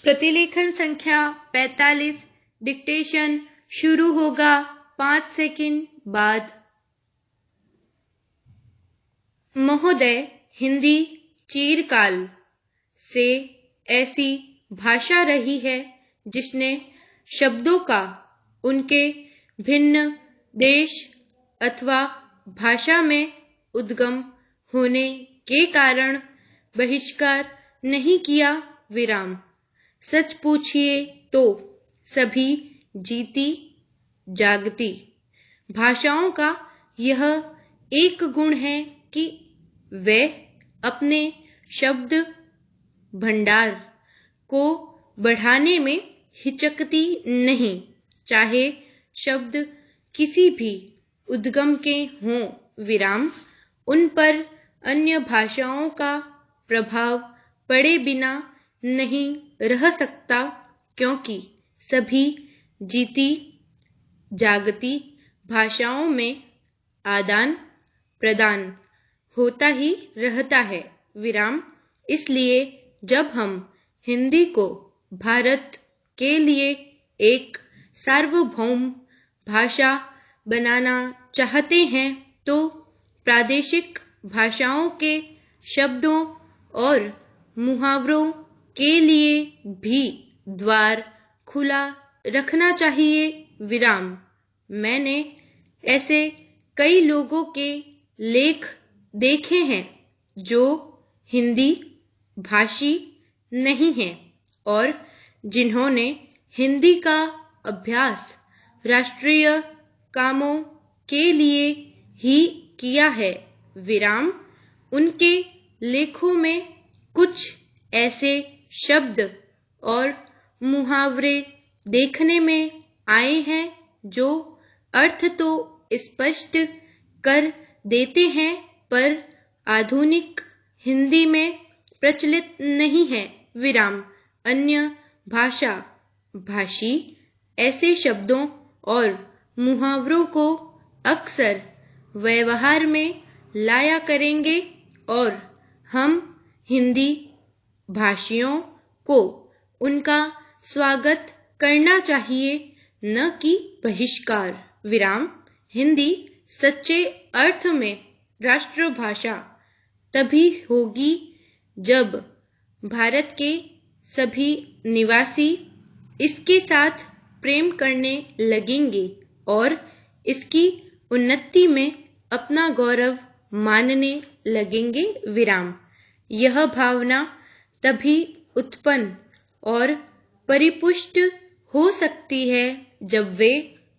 प्रतिलेखन संख्या 45 डिक्टेशन शुरू होगा 5 सेकंड बाद। महोदय, हिंदी चिरकाल से ऐसी भाषा रही है जिसने शब्दों का उनके भिन्न देश अथवा भाषा में उद्गम होने के कारण बहिष्कार नहीं किया। विराम। सच पूछिए तो सभी जीती जागती भाषाओं का यह एक गुण है कि वे अपने शब्द भंडार को बढ़ाने में हिचकती नहीं, चाहे शब्द किसी भी उद्गम के हों। विराम। उन पर अन्य भाषाओं का प्रभाव पड़े बिना नहीं रह सकता, क्योंकि सभी जीती जागती भाषाओं में आदान प्रदान होता ही रहता है। विराम। इसलिए जब हम हिंदी को भारत के लिए एक सार्वभौम भाषा बनाना चाहते हैं तो प्रादेशिक भाषाओं के शब्दों और मुहावरों के लिए भी द्वार खुला रखना चाहिए। विराम। मैंने ऐसे कई लोगों के लेख देखे हैं जो हिंदी भाषी नहीं हैं और जिन्होंने हिंदी का अभ्यास राष्ट्रीय कामों के लिए ही किया है। विराम। उनके लेखों में कुछ ऐसे शब्द और मुहावरे देखने में आए हैं जो अर्थ तो स्पष्ट कर देते हैं पर आधुनिक हिंदी में प्रचलित नहीं है। विराम। अन्य भाषा भाषी ऐसे शब्दों और मुहावरों को अक्सर व्यवहार में लाया करेंगे और हम हिंदी भाषियों को उनका स्वागत करना चाहिए, न कि बहिष्कार। विराम। हिंदी सच्चे अर्थ में राष्ट्रभाषा तभी होगी जब भारत के सभी निवासी इसके साथ प्रेम करने लगेंगे और इसकी उन्नति में अपना गौरव मानने लगेंगे। विराम। यह भावना तभी उत्पन्न और परिपुष्ट हो सकती है जब वे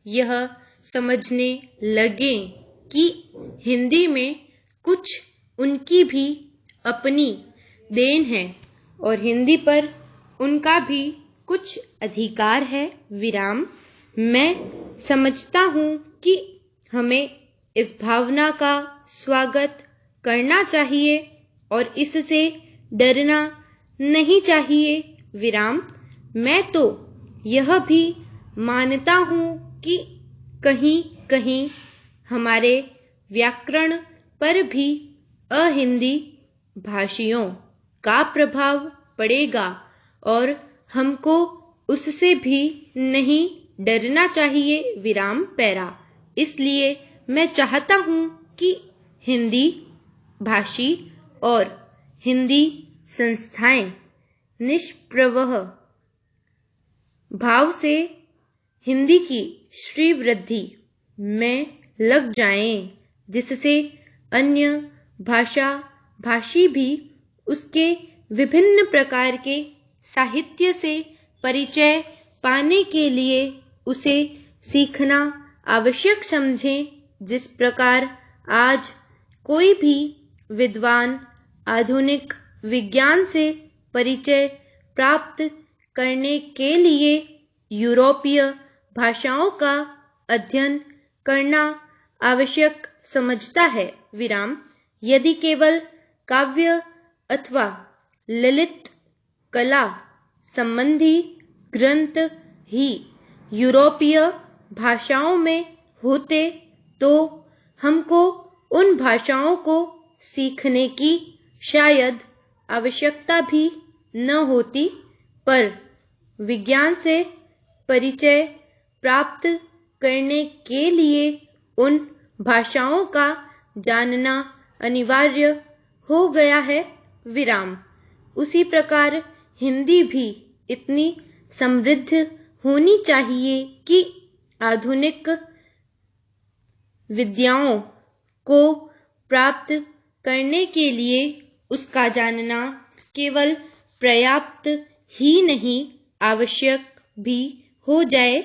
यह समझने लगें कि हिंदी में कुछ उनकी भी अपनी देन है और हिंदी पर उनका भी कुछ अधिकार है। विराम। मैं समझता हूँ कि हमें इस भावना का स्वागत करना चाहिए और इससे डरना नहीं चाहिए। विराम। मैं तो यह भी मानता हूँ कि कहीं कहीं हमारे व्याकरण पर भी अहिंदी भाषियों का प्रभाव पड़ेगा और हमको उससे भी नहीं डरना चाहिए। विराम। पैरा। इसलिए मैं चाहता हूँ कि हिंदी भाषी और हिंदी संस्थाएं निष्प्रवाह भाव से हिंदी की श्रीवृद्धि में लग जाएं, जिससे अन्य भाषा भाषी भी उसके विभिन्न प्रकार के साहित्य से परिचय पाने के लिए उसे सीखना आवश्यक समझें। जिस प्रकार आज कोई भी विद्वान आधुनिक विज्ञान से परिचय प्राप्त करने के लिए यूरोपीय भाषाओं का अध्ययन करना आवश्यक समझता है। विराम। यदि केवल काव्य अथवा ललित कला संबंधी ग्रंथ ही यूरोपीय भाषाओं में होते तो हमको उन भाषाओं को सीखने की शायद आवश्यकता भी न होती, पर विज्ञान से परिचय प्राप्त करने के लिए उन भाषाओं का जानना अनिवार्य हो गया है। विराम। उसी प्रकार हिंदी भी इतनी समृद्ध होनी चाहिए कि आधुनिक विद्याओं को प्राप्त करने के लिए उसका जानना केवल पर्याप्त ही नहीं आवश्यक भी हो जाए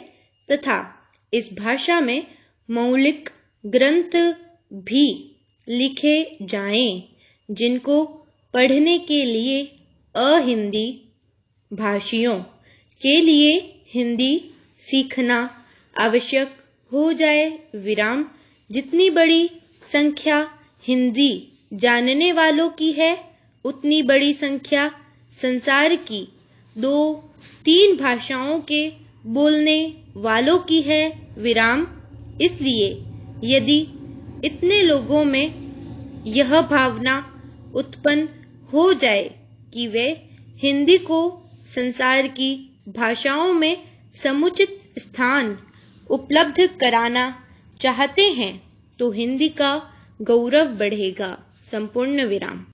तथा इस भाषा में मौलिक ग्रंथ भी लिखे जाएं, जिनको पढ़ने के लिए अहिंदी भाषियों के लिए हिंदी सीखना आवश्यक हो जाए। विराम। जितनी बड़ी संख्या हिंदी जानने वालों की है, उतनी बड़ी संख्या संसार की 2-3 भाषाओं के बोलने वालों की है। विराम। इसलिए यदि इतने लोगों में यह भावना उत्पन्न हो जाए कि वे हिंदी को संसार की भाषाओं में समुचित स्थान उपलब्ध कराना चाहते हैं, तो हिंदी का गौरव बढ़ेगा। संपूर्ण विराम।